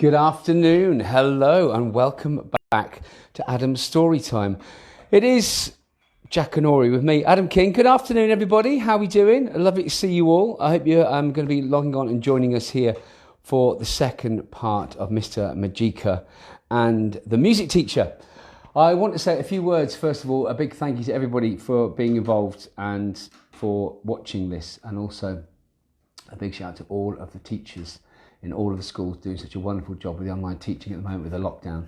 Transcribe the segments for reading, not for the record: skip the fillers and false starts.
Good afternoon, hello, and welcome back to Adam's Storytime. It is Jack and Ori with me, Adam King. Good afternoon, everybody. How are we doing? Lovely to see you all. I hope you're going to be logging on and joining us here for the second part of Mr. Majika and the music teacher. I want to say a few words. First of all, a big thank you to everybody for being involved and for watching this, and also a big shout out to all of the teachers in all of the schools doing such a wonderful job with the online teaching at the moment with the lockdown.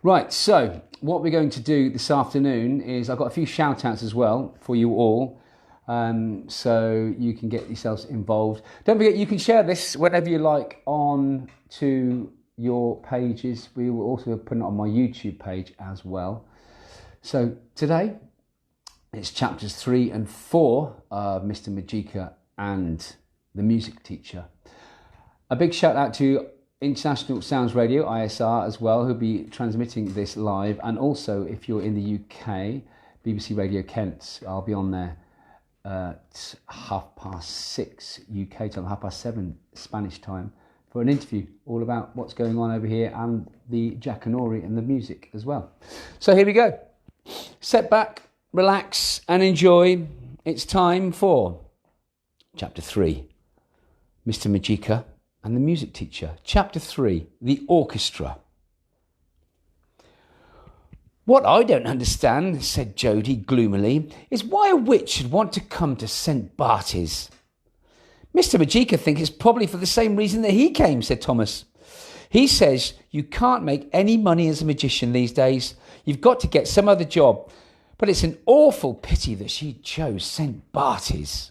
Right, so what we're going to do this afternoon is I've got a few shout outs as well for you all, so you can get yourselves involved. Don't forget, you can share this whenever you like on to your pages. We will also put it on my YouTube page as well. So today it's chapters 3 and 4 of Mr. Majika and the music teacher. A big shout out to International Sounds Radio, ISR, as well, who'll be transmitting this live. And also, if you're in the UK, BBC Radio Kent, I'll be on there at 6:30 UK time, 7:30 Spanish time, for an interview all about what's going on over here and the Jack and Ori and the music as well. So here we go. Sit back, relax and enjoy. It's time for Chapter 3, Mr. Majika and the music teacher. Chapter 3, the orchestra. What I don't understand, said Jody gloomily, is why a witch should want to come to St. Barty's. Mr. Majika thinks it's probably for the same reason that he came, said Thomas. He says you can't make any money as a magician these days. You've got to get some other job. But it's an awful pity that she chose St. Barty's.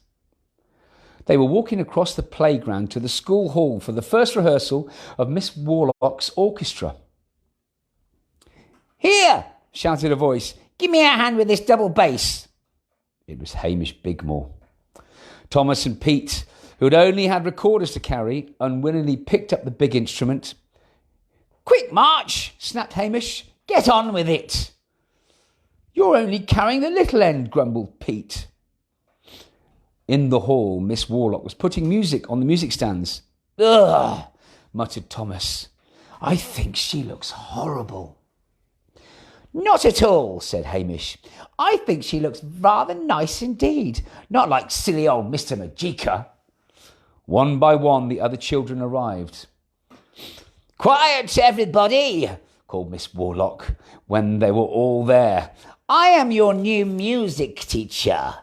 They were walking across the playground to the school hall for the first rehearsal of Miss Warlock's orchestra. Here, shouted a voice. Give me a hand with this double bass. It was Hamish Bigmore. Thomas and Pete, who had only had recorders to carry, unwillingly picked up the big instrument. Quick march, snapped Hamish. Get on with it. You're only carrying the little end, grumbled Pete. In the hall, Miss Warlock was putting music on the music stands. Ugh, muttered Thomas. I think she looks horrible. Not at all, said Hamish. I think she looks rather nice indeed. Not like silly old Mr. Majika. One by one, the other children arrived. Quiet, everybody, called Miss Warlock when they were all there. I am your new music teacher.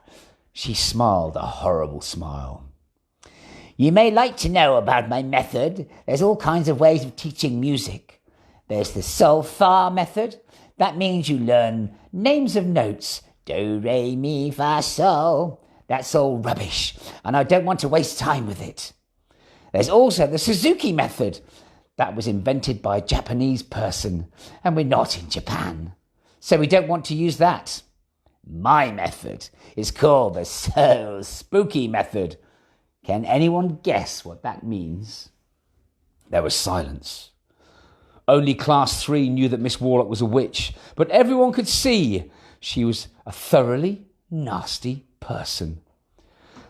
She smiled a horrible smile. You may like to know about my method. There's all kinds of ways of teaching music. There's the sol-fa method. That means you learn names of notes. Do, re, mi, fa, sol. That's all rubbish, and I don't want to waste time with it. There's also the Suzuki method. That was invented by a Japanese person, and we're not in Japan, so we don't want to use that. My method is called the So Spooky method. Can anyone guess what that means? There was silence. Only Class 3 knew that Miss Warlock was a witch, but everyone could see she was a thoroughly nasty person.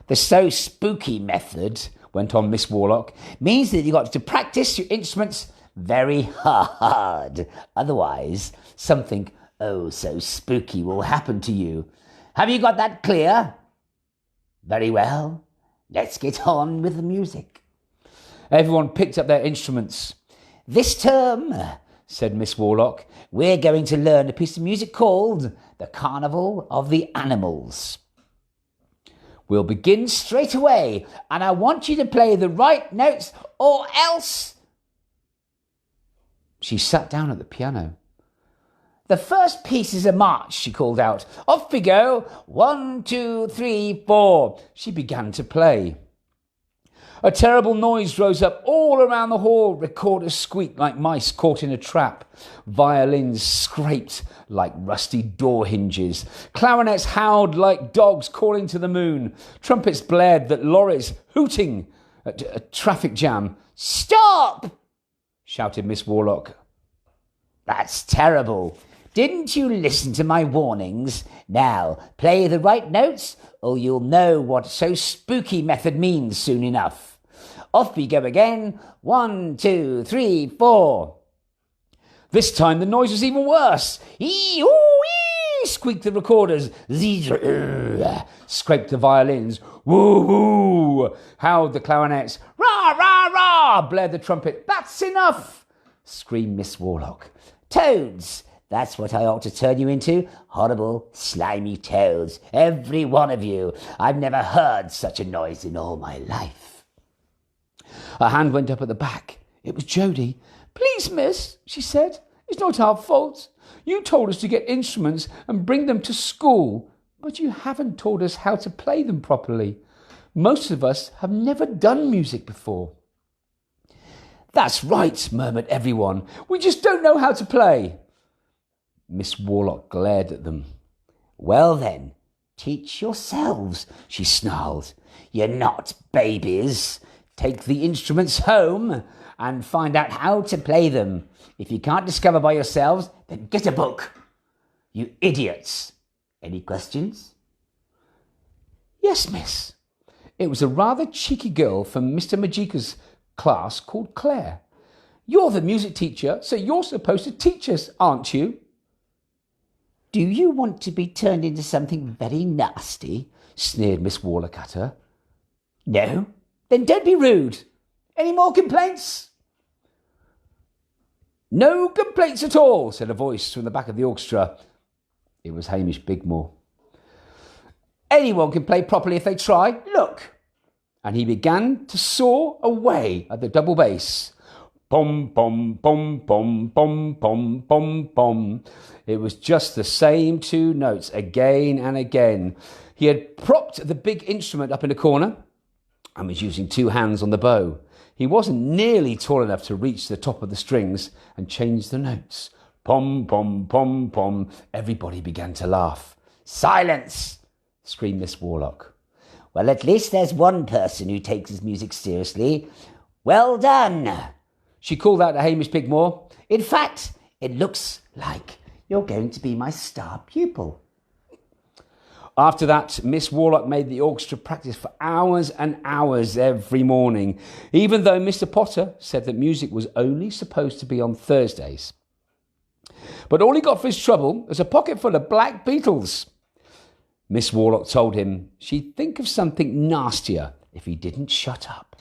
The So Spooky method, went on Miss Warlock, means that you've got to practice your instruments very hard. Otherwise, something so spooky will happen to you. Have you got that clear? Very well. Let's get on with the music. Everyone picked up their instruments. This term, said Miss Warlock, we're going to learn a piece of music called The Carnival of the Animals. We'll begin straight away, and I want you to play the right notes or else. She sat down at the piano. The first piece is a march, she called out. Off we go. 1, 2, 3, 4. She began to play. A terrible noise rose up all around the hall. Recorders squeaked like mice caught in a trap. Violins scraped like rusty door hinges. Clarinets howled like dogs calling to the moon. Trumpets blared that lorries hooting at a traffic jam. Stop! Shouted Miss Warlock. That's terrible. Didn't you listen to my warnings? Now, play the right notes, or you'll know what So Spooky method means soon enough. Off we go again. 1, 2, 3, 4. This time the noise was even worse. Ee-oo-ee, squeaked the recorders. Scraped the violins. Woo-hoo, howled the clarinets. Rah, rah, rah, blared the trumpet. That's enough, screamed Miss Warlock. Toads, that's what I ought to turn you into. Horrible, slimy toads, every one of you. I've never heard such a noise in all my life. A hand went up at the back. It was Jodie. Please, miss, she said. It's not our fault. You told us to get instruments and bring them to school, but you haven't taught us how to play them properly. Most of us have never done music before. That's right, murmured everyone. We just don't know how to play. Miss Warlock glared at them. Well then, teach yourselves, she snarled. You're not babies. Take the instruments home and find out how to play them. If you can't discover by yourselves, then get a book. You idiots. Any questions? Yes, miss. It was a rather cheeky girl from Mr. Majika's class called Claire. You're the music teacher, so you're supposed to teach us, aren't you? Do you want to be turned into something very nasty? Sneered Miss Warlock at her. No? Then don't be rude. Any more complaints? No complaints at all, said a voice from the back of the orchestra. It was Hamish Bigmore. Anyone can play properly if they try. Look. And he began to saw away at the double bass. Pom, pom, pom, pom, pom, pom, pom, pom. It was just the same two notes again and again. He had propped the big instrument up in a corner and was using two hands on the bow. He wasn't nearly tall enough to reach the top of the strings and change the notes. Pom, pom, pom, pom. Everybody began to laugh. Silence, screamed Miss Warlock. Well, at least there's one person who takes his music seriously. Well done, she called out to Hamish Bigmore. In fact, it looks like you're going to be my star pupil. After that, Miss Warlock made the orchestra practice for hours and hours every morning, even though Mr. Potter said that music was only supposed to be on Thursdays. But all he got for his trouble was a pocket full of black beetles. Miss Warlock told him she'd think of something nastier if he didn't shut up.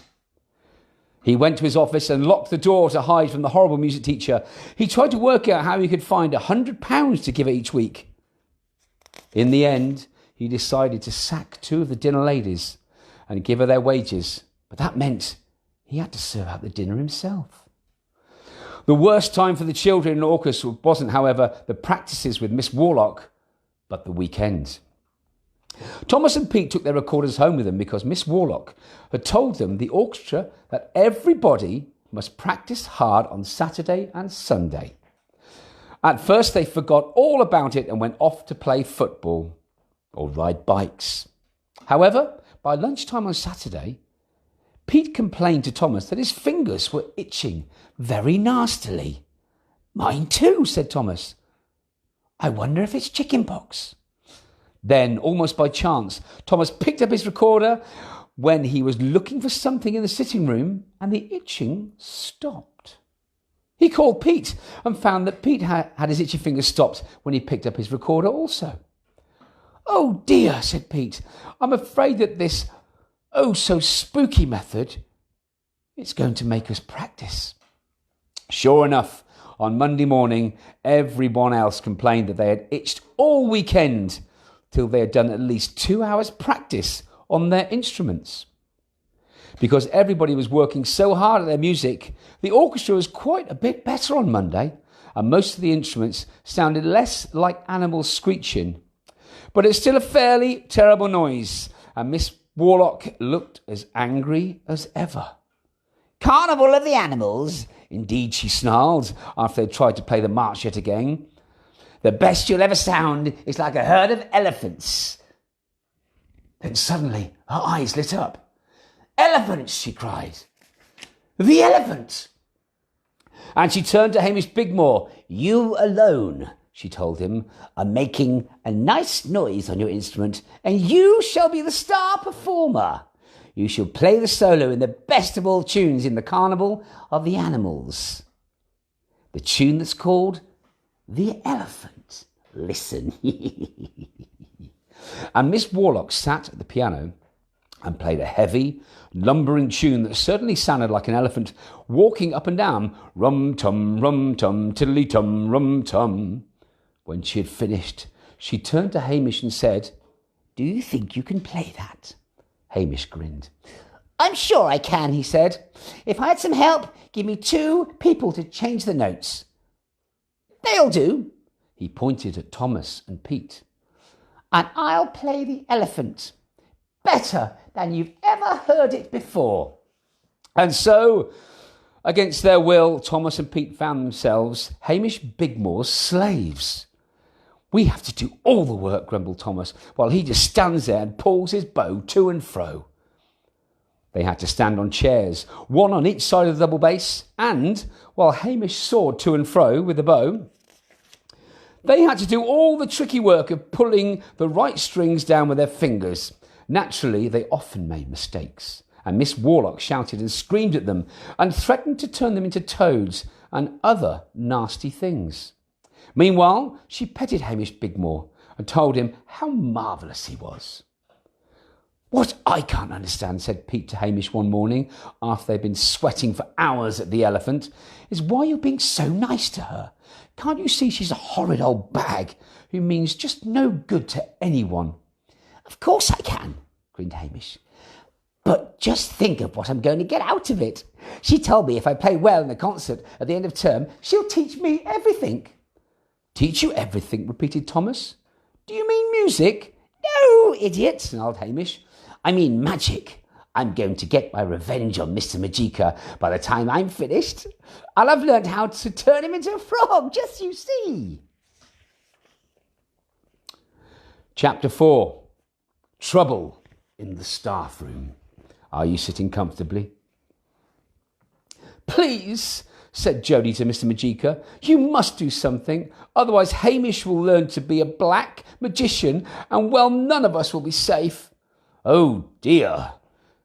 He went to his office and locked the door to hide from the horrible music teacher. He tried to work out how he could find £100 to give her each week. In the end, he decided to sack two of the dinner ladies and give her their wages, but that meant he had to serve out the dinner himself. The worst time for the children in the orchestra wasn't, however, the practices with Miss Warlock, but the weekend. Thomas and Pete took their recorders home with them because Miss Warlock had told them, the orchestra, that everybody must practice hard on Saturday and Sunday. At first they forgot all about it and went off to play football or ride bikes. However, by lunchtime on Saturday, Pete complained to Thomas that his fingers were itching very nastily. Mine too, said Thomas. I wonder if it's chickenpox. Then, almost by chance, Thomas picked up his recorder when he was looking for something in the sitting room, and the itching stopped. He called Pete and found that Pete had his itchy fingers stopped when he picked up his recorder also. Oh dear, said Pete. I'm afraid that this so spooky method, it's going to make us practice. Sure enough, on Monday morning, everyone else complained that they had itched all weekend till they had done at least 2 hours practice on their instruments. Because everybody was working so hard at their music, the orchestra was quite a bit better on Monday, and most of the instruments sounded less like animals screeching. But it's still a fairly terrible noise, and Miss Warlock looked as angry as ever. Carnival of the Animals, indeed, she snarled after they tried to play the march yet again. The best you'll ever sound is like a herd of elephants. Then suddenly her eyes lit up. Elephants, she cried. The elephant! And she turned to Hamish Bigmore. You alone, she told him, are making a nice noise on your instrument, and you shall be the star performer. You shall play the solo in the best of all tunes in the Carnival of the Animals. The tune that's called The Elephant. Listen. And Miss Warlock sat at the piano and played a heavy, lumbering tune that certainly sounded like an elephant walking up and down, rum-tum, tiddly-tum, rum-tum. When she had finished, she turned to Hamish and said, "Do you think you can play that?" Hamish grinned. "I'm sure I can," he said. "If I had some help, give me 2 people to change the notes." "They'll do." He pointed at Thomas and Pete. "And I'll play the elephant better than you've ever heard it before." And so, against their will, Thomas and Pete found themselves Hamish Bigmore's slaves. "We have to do all the work," grumbled Thomas, while he just stands there and pulls his bow to and fro. They had to stand on chairs, one on each side of the double bass, and, while Hamish soared to and fro with the bow, they had to do all the tricky work of pulling the right strings down with their fingers. Naturally, they often made mistakes, and Miss Warlock shouted and screamed at them and threatened to turn them into toads and other nasty things. Meanwhile, she petted Hamish Bigmore and told him how marvellous he was. "What I can't understand," said Pete to Hamish one morning after they'd been sweating for hours at the elephant, "is why you're being so nice to her. Can't you see she's a horrid old bag who means just no good to anyone?" "Of course I can," grinned Hamish. "But just think of what I'm going to get out of it. She told me if I play well in the concert at the end of term, she'll teach me everything." "Teach you everything?" repeated Thomas. "Do you mean music?" "No, idiot," snarled Hamish. "I mean magic. I'm going to get my revenge on Mr. Majika by the time I'm finished. I'll have learned how to turn him into a frog, just you see." Chapter 4. Trouble in the staff room. Are you sitting comfortably? "Please," said Jody to Mr. Majika, "you must do something. Otherwise Hamish will learn to be a black magician and, well, none of us will be safe." "Oh dear,"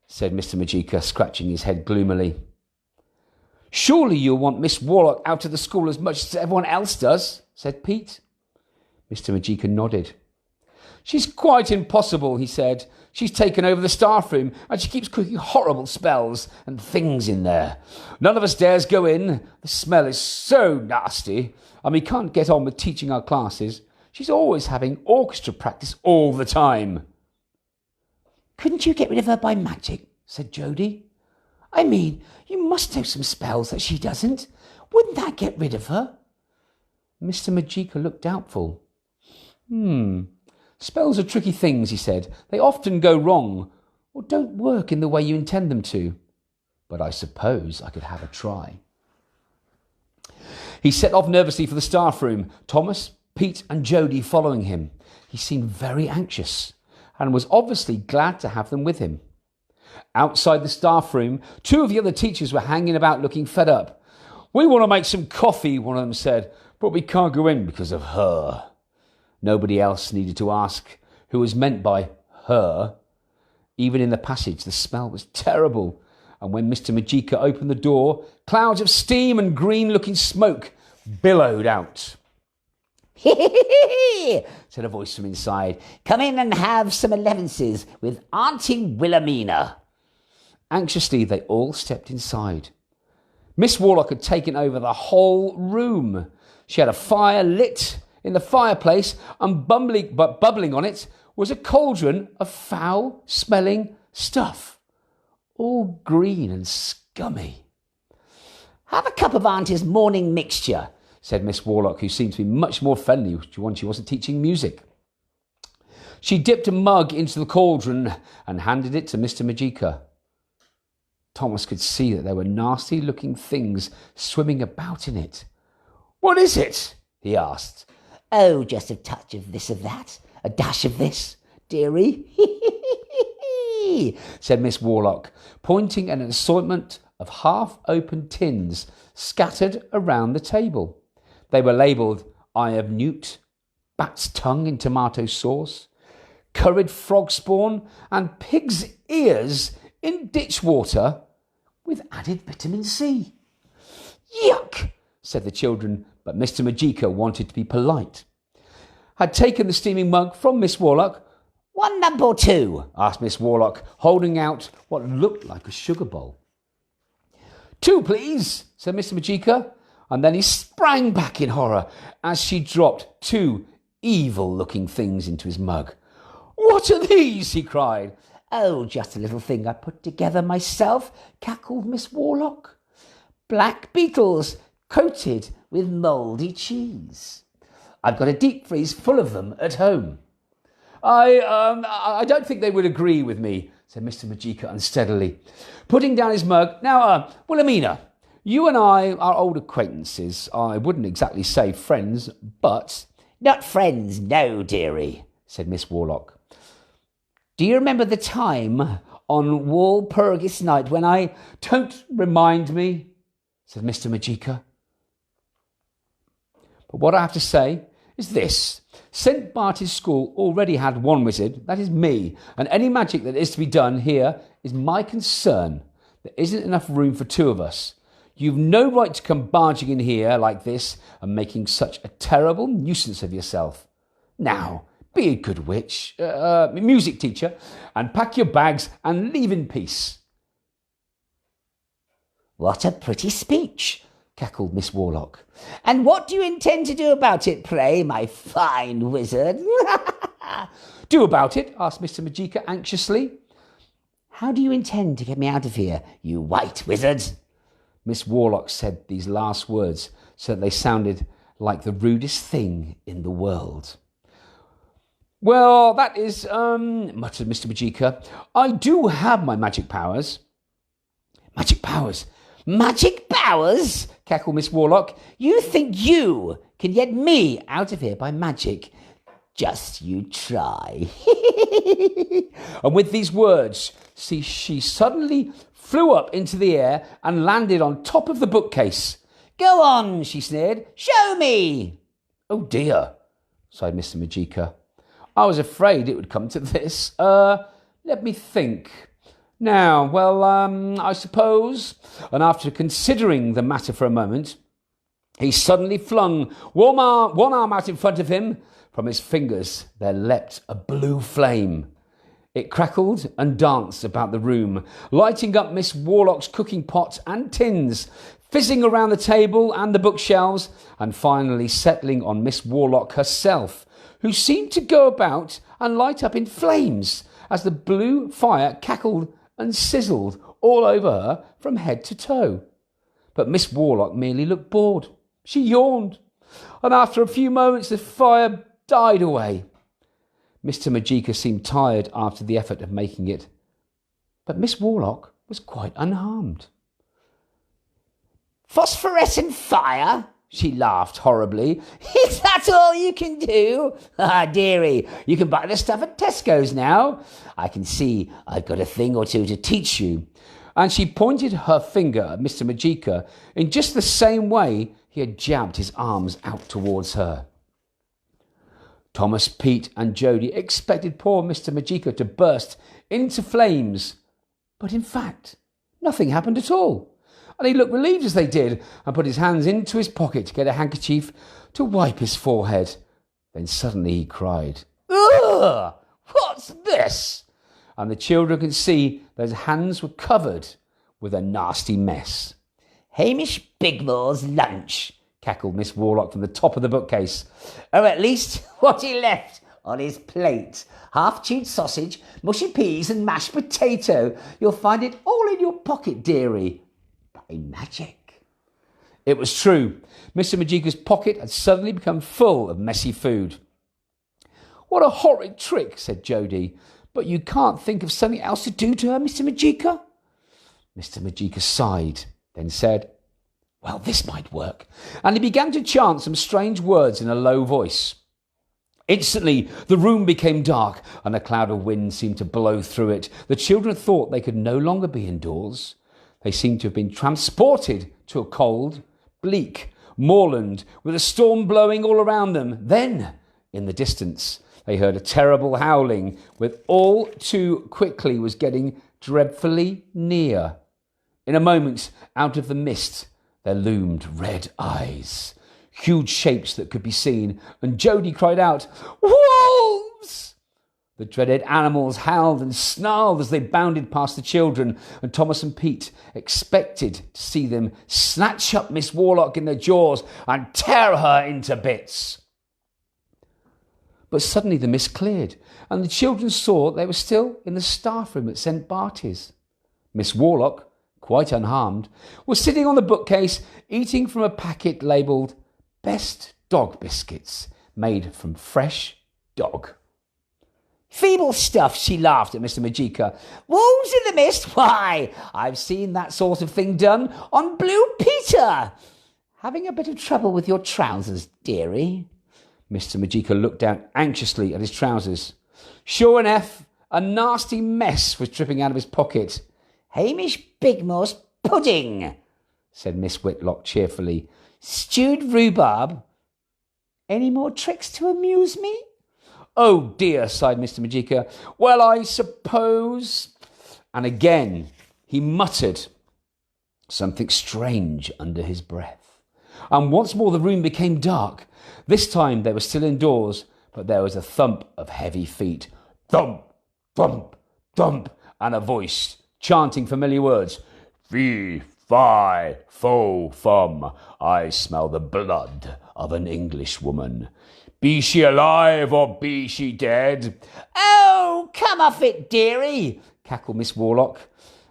said Mr. Majika, scratching his head gloomily. "Surely you'll want Miss Warlock out of the school as much as everyone else does," said Pete. Mr. Majika nodded. "She's quite impossible," he said. "She's taken over the staff room and she keeps cooking horrible spells and things in there. None of us dares go in. The smell is so nasty and we can't get on with teaching our classes. She's always having orchestra practice all the time." "Couldn't you get rid of her by magic?" said Jody. "I mean, you must know some spells that she doesn't. Wouldn't that get rid of her?" Mr. Majika looked doubtful. "Spells are tricky things," he said. "They often go wrong or don't work in the way you intend them to. But I suppose I could have a try." He set off nervously for the staff room, Thomas, Pete and Jody following him. He seemed very anxious and was obviously glad to have them with him. Outside the staff room, 2 of the other teachers were hanging about looking fed up. "We want to make some coffee," one of them said, "but we can't go in because of her." Nobody else needed to ask who was meant by her. Even in the passage, the smell was terrible, and when Mr. Majika opened the door, clouds of steam and green-looking smoke billowed out. "Hee," said a voice from inside. "Come in and have some 11s with Auntie Wilhelmina." Anxiously, they all stepped inside. Miss Warlock had taken over the whole room. She had a fire lit in the fireplace, and bubbling on it was a cauldron of foul-smelling stuff, all green and scummy. "Have a cup of Auntie's morning mixture," said Miss Warlock, who seemed to be much more friendly when she wasn't teaching music. She dipped a mug into the cauldron and handed it to Mr. Majika. Thomas could see that there were nasty-looking things swimming about in it. "What is it?" he asked. "Oh, just a touch of this of that, a dash of this, dearie," said Miss Warlock, pointing at an assortment of half-open tins scattered around the table. They were labelled Eye of Newt, Bat's Tongue in Tomato Sauce, Curried Frog Spawn, and Pig's Ears in ditch water with added vitamin C. Yuck, said the children, but Mr. Majika wanted to be polite. Had taken the steaming mug from Miss Warlock. "One lump or two?" asked Miss Warlock, holding out what looked like a sugar bowl. "Two, please," said Mr. Majika, and then he sprang back in horror as she dropped two evil-looking things into his mug. "What are these?" he cried. "Oh, just a little thing I put together myself," cackled Miss Warlock. "Black beetles coated with mouldy cheese. I've got a deep freeze full of them at home." I don't think they would agree with me," said Mr. Majika unsteadily, putting down his mug. "Now, Wilhelmina, you and I are old acquaintances. I wouldn't exactly say friends, but—" "Not friends, no, dearie," said Miss Warlock. "Do you remember the time on Walpurgis night when I—" "Don't remind me," said Mr. Majika. "But what I have to say is this. St. Barty's school already had one wizard, that is me, and any magic that is to be done here is my concern. There isn't enough room for two of us. You've no right to come barging in here like this and making such a terrible nuisance of yourself. Now, be a good music teacher, and pack your bags and leave in peace." "What a pretty speech," cackled Miss Warlock. "And what do you intend to do about it, pray, my fine wizard?" "Do about it?" asked Mr. Majika anxiously. "How do you intend to get me out of here, you white wizard?" Miss Warlock said these last words so that they sounded like the rudest thing in the world. "Well, that is, muttered Mr. Majika. "I do have my magic powers." "Magic powers? Magic powers?" cackled Miss Warlock. "You think you can get me out of here by magic? Just you try." And with these words, she suddenly flew up into the air and landed on top of the bookcase. "Go on," she sneered. "Show me." "Oh dear," sighed Mr. Majika. "I was afraid it would come to this. Let me think. Now, well, I suppose..." And after considering the matter for a moment, he suddenly flung one arm out in front of him. From his fingers there leapt a blue flame. It crackled and danced about the room, lighting up Miss Warlock's cooking pot and tins, fizzing around the table and the bookshelves, and finally settling on Miss Warlock herself, who seemed to go about and light up in flames as the blue fire cackled and sizzled all over her from head to toe. But Miss Warlock merely looked bored. She yawned, and after a few moments the fire died away. Mr. Majika seemed tired after the effort of making it, but Miss Warlock was quite unharmed. "Phosphorescent fire?" she laughed horribly. "Is that all you can do? Ah, dearie, you can buy the stuff at Tesco's now. I can see I've got a thing or two to teach you." And she pointed her finger at Mr. Majika in just the same way he had jabbed his arms out towards her. Thomas, Pete and Jody expected poor Mr. Majika to burst into flames, but in fact, nothing happened at all. And he looked relieved as they did and put his hands into his pocket to get a handkerchief to wipe his forehead. Then suddenly he cried, "Ugh! What's this?" And the children could see that his hands were covered with a nasty mess. "Hamish Bigmore's lunch," cackled Miss Warlock from the top of the bookcase. "Or at least what he left on his plate. Half-chewed sausage, mushy peas and mashed potato. You'll find it all in your pocket, dearie. By magic." It was true. Mr. Majika's pocket had suddenly become full of messy food. "What a horrid trick," said Jody. "But you can't think of something else to do to her, Mr. Majika?" Mr. Majika sighed, then said, "Well, this might work." And he began to chant some strange words in a low voice. Instantly, the room became dark and a cloud of wind seemed to blow through it. The children thought they could no longer be indoors. They seemed to have been transported to a cold, bleak moorland with a storm blowing all around them. Then, in the distance, they heard a terrible howling, which all too quickly was getting dreadfully near. In a moment, out of the mist, there loomed red eyes, huge shapes that could be seen, and Jody cried out, "Wolves!" The dreaded animals howled and snarled as they bounded past the children, and Thomas and Pete expected to see them snatch up Miss Warlock in their jaws and tear her into bits. But suddenly the mist cleared, and the children saw they were still in the staff room at St. Barty's. Miss Warlock, quite unharmed, was sitting on the bookcase eating from a packet labelled "Best Dog Biscuits, made from fresh dog." "Feeble stuff," she laughed at Mr. Majika. "Wolves in the mist? Why, I've seen that sort of thing done on Blue Peter. Having a bit of trouble with your trousers, dearie?" Mr. Majika looked down anxiously at his trousers. Sure enough, a nasty mess was dripping out of his pocket. "Hamish Bigmore's pudding," said Miss Whitlock cheerfully. "Stewed rhubarb. Any more tricks to amuse me?" "Oh dear," sighed Mr. Majika. "Well, I suppose..." And again he muttered something strange under his breath. And once more the room became dark. This time they were still indoors, but there was a thump of heavy feet. Thump, thump, thump, and a voice chanting familiar words. "Fee, fi, fo, fum. I smell the blood of an Englishwoman. Be she alive or be she dead?" "Oh, come off it, dearie," cackled Miss Warlock,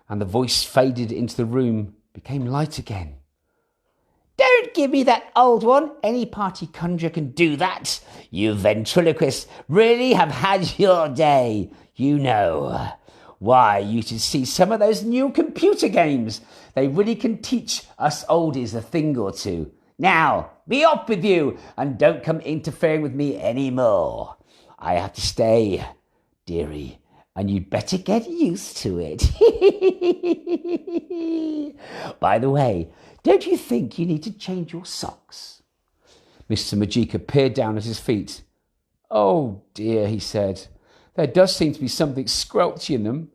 and the voice faded into the room, became light again. "Don't give me that old one. Any party conjurer can do that. You ventriloquists really have had your day, you know. Why, you should see some of those new computer games. They really can teach us oldies a thing or two. Now, be off with you, and don't come interfering with me any more. I have to stay, dearie, and you'd better get used to it. By the way, don't you think you need to change your socks?" Mr. Majika peered down at his feet. "Oh dear," he said. "There does seem to be something squelchy in them.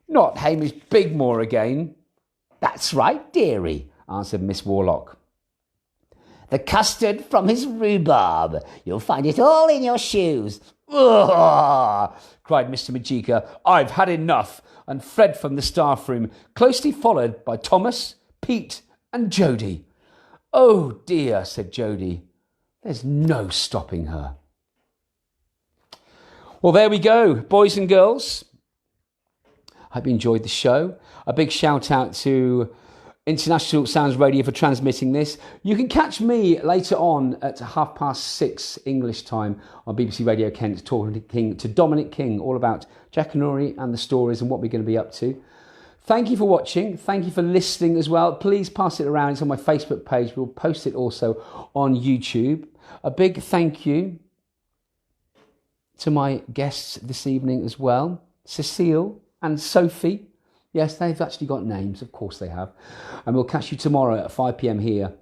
Not Hamish Bigmore again." "That's right, dearie," answered Miss Warlock. "The custard from his rhubarb. You'll find it all in your shoes." "Ugh!" cried Mr. Majika. "I've had enough," and fled from the staff room, closely followed by Thomas, Pete, and Jody. "Oh dear," said Jody. "There's no stopping her." Well, there we go, boys and girls. I hope you enjoyed the show. A big shout out to International Sounds Radio for transmitting this. You can catch me later on at 6:30 English time on BBC Radio Kent talking to Dominic King all about Jackanory and the stories and what we're going to be up to. Thank you for watching. Thank you for listening as well. Please pass it around. It's on my Facebook page. We'll post it also on YouTube. A big thank you to my guests this evening as well, Cecile and Sophie. Yes, they've actually got names. Of course they have. And we'll catch you tomorrow at 5 p.m. here,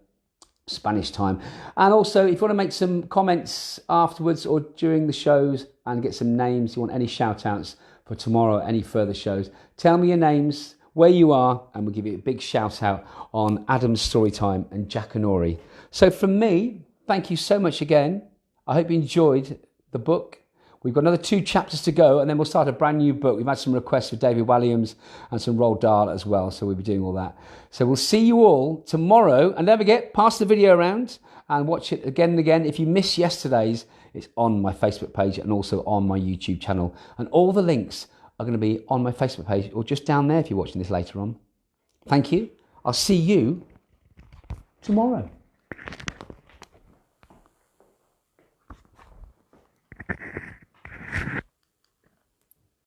Spanish time. And also, if you want to make some comments afterwards or during the shows and get some names, you want any shout outs for tomorrow, any further shows, tell me your names, where you are, and we'll give you a big shout out on Adam's Storytime and Jackanory. So from me, thank you so much again. I hope you enjoyed the book. We've got another 2 chapters to go, and then we'll start a brand new book. We've had some requests for David Walliams and some Roald Dahl as well, so we'll be doing all that. So we'll see you all tomorrow, and don't forget, pass the video around and watch it again and again. If you missed yesterday's, it's on my Facebook page and also on my YouTube channel. And all the links are going to be on my Facebook page or just down there if you're watching this later on. Thank you. I'll see you tomorrow.